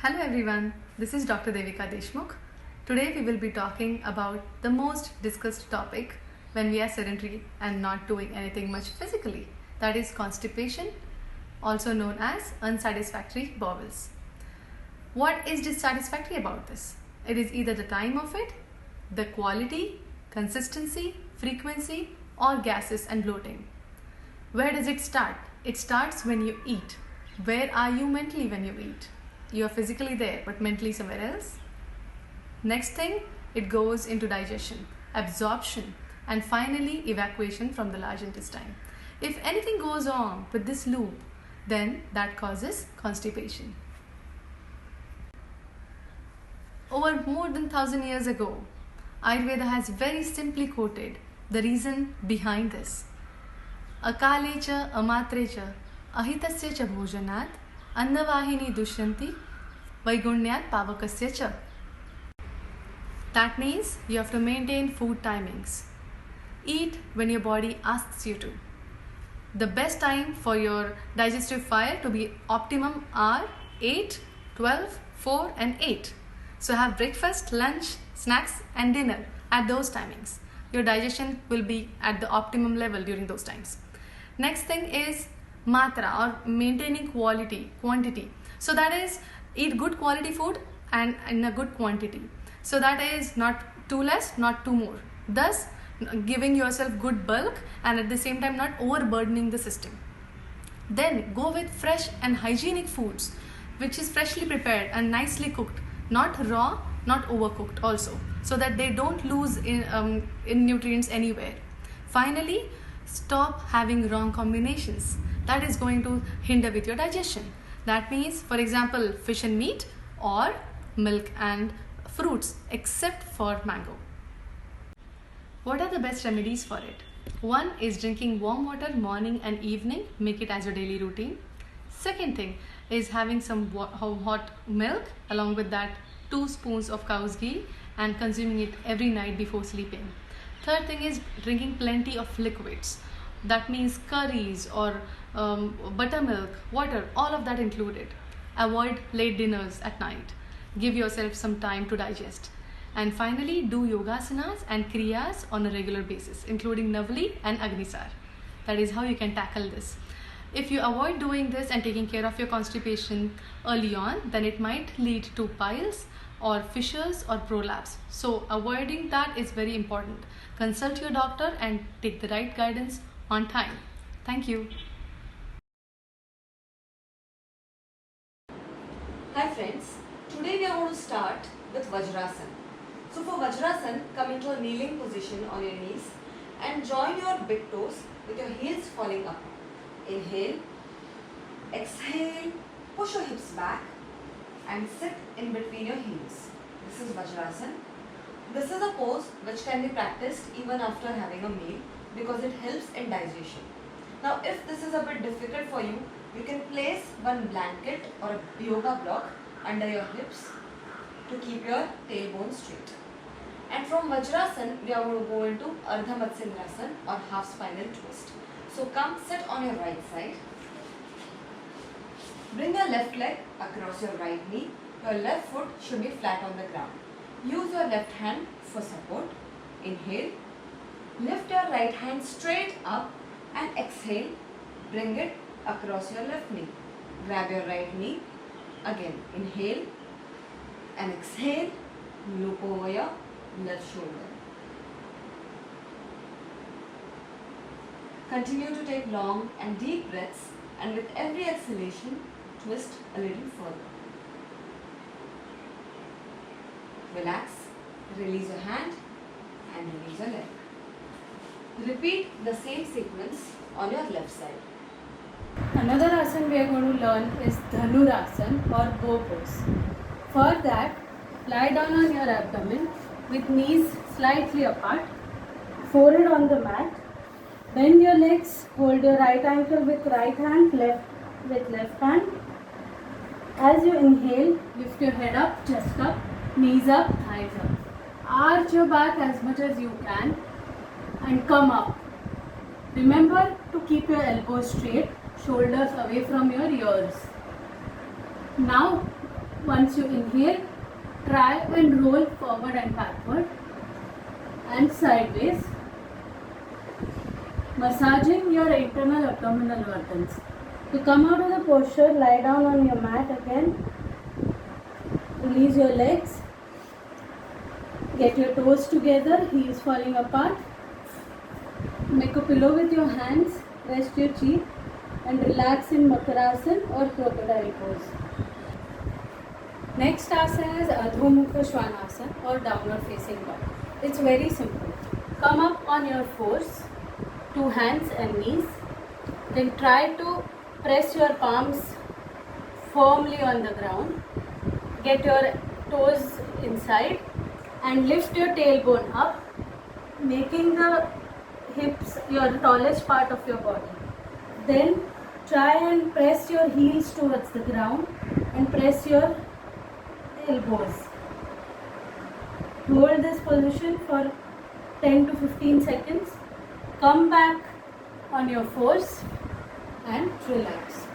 Hello everyone, this is Dr. Devika Deshmukh. Today we will be talking about the most discussed topic when we are sedentary and not doing anything much physically, that is constipation, also known as unsatisfactory bowels. What is dissatisfactory about this? It is either the time of it, the quality, consistency, frequency, or gases and bloating. Where does it start? It starts when you eat. Where are you mentally when you eat? You are physically there but mentally somewhere else. Next thing, it goes into digestion, absorption, and finally evacuation from the large intestine. If anything goes wrong with this loop, then that causes constipation. Over more than 1000 years ago, Ayurveda has very simply quoted the reason behind this. Akale cha amatre cha ahitasya cha bhojanat annavahini dushyanti vaigunyat pavakasya cha. That means you have to maintain food timings. Eat when your body asks you to. The best time for your digestive fire to be optimum are 8, 12, 4 and 8. So have breakfast, lunch, snacks and dinner at those timings. Your digestion will be at the optimum level during those times. Next thing is matra, or maintaining quantity. So that is eat good quality food and in a good quantity. So that is not too less, not too more. Thus giving yourself good bulk and at the same time not overburdening the system. Then go with fresh and hygienic foods which is freshly prepared and nicely cooked, not raw, not overcooked also, so that they don't lose in nutrients anywhere. Finally, stop having wrong combinations. That is going to hinder with your digestion. That means, for example, fish and meat or milk and fruits, except for mango. What are the best remedies for it? One is drinking warm water morning and evening. Make it as your daily routine. Second thing is having some hot milk, along with that 2 spoons of cow's ghee, and consuming it every night before sleeping. Third thing is drinking plenty of liquids. That means curries or buttermilk, water, all of that included. Avoid late dinners at night. Give yourself some time to digest. And finally, do yogasanas and kriyas on a regular basis, including Navali and Agnisar. That is how you can tackle this. If you avoid doing this and taking care of your constipation early on, then it might lead to piles or fissures or prolapse. So avoiding that is very important. Consult your doctor and take the right guidance on time. Thank you. Hi friends, today we are going to start with Vajrasan. So for Vajrasan, come into a kneeling position on your knees and join your big toes with your heels falling up. Inhale, exhale, push your hips back and sit in between your heels. This is Vajrasan. This is a pose which can be practiced even after having a meal because it helps in digestion. Now if this is a bit difficult for you, you can place one blanket or a yoga block under your hips to keep your tailbone straight. And from Vajrasan, we are going to go into Ardha Matsyendrasan or half spinal twist. So come sit on your right side. Bring your left leg across your right knee. Your left foot should be flat on the ground. Use your left hand for support. Inhale. Lift your right hand straight up and exhale. Bring it across your left knee. Grab your right knee. Again, inhale and exhale. Loop over your left shoulder. Continue to take long and deep breaths, and with every exhalation, twist a little further. Relax, release your hand and release your leg. Repeat the same sequence on your left side. Another asana we are going to learn is Dhanurasana or bow pose. For that, lie down on your abdomen with knees slightly apart, forehead on the mat. Bend your legs, hold your right ankle with right hand, left with left hand. As you inhale, lift your head up, chest up, knees up, thighs up. Arch your back as much as you can and come up. Remember to keep your elbows straight, shoulders away from your ears. Now once you inhale, try and roll forward and backward and sideways, massaging your internal abdominal organs. To come out of the posture, lie down on your mat again, release your legs, get your toes together, heels falling apart, make a pillow with your hands, rest your cheek and relax in Makarasan or crocodile pose. Next asana is Adho Mukha Svanasana or downward facing dog. It's very simple. Come up on your fours, two hands and knees. Then try to press your palms firmly on the ground. Get your toes inside and lift your tailbone up, making the hips your tallest part of your body. Then try and press your heels towards the ground and press your elbows. Hold this position for 10 to 15 seconds. Come back on your fours and relax.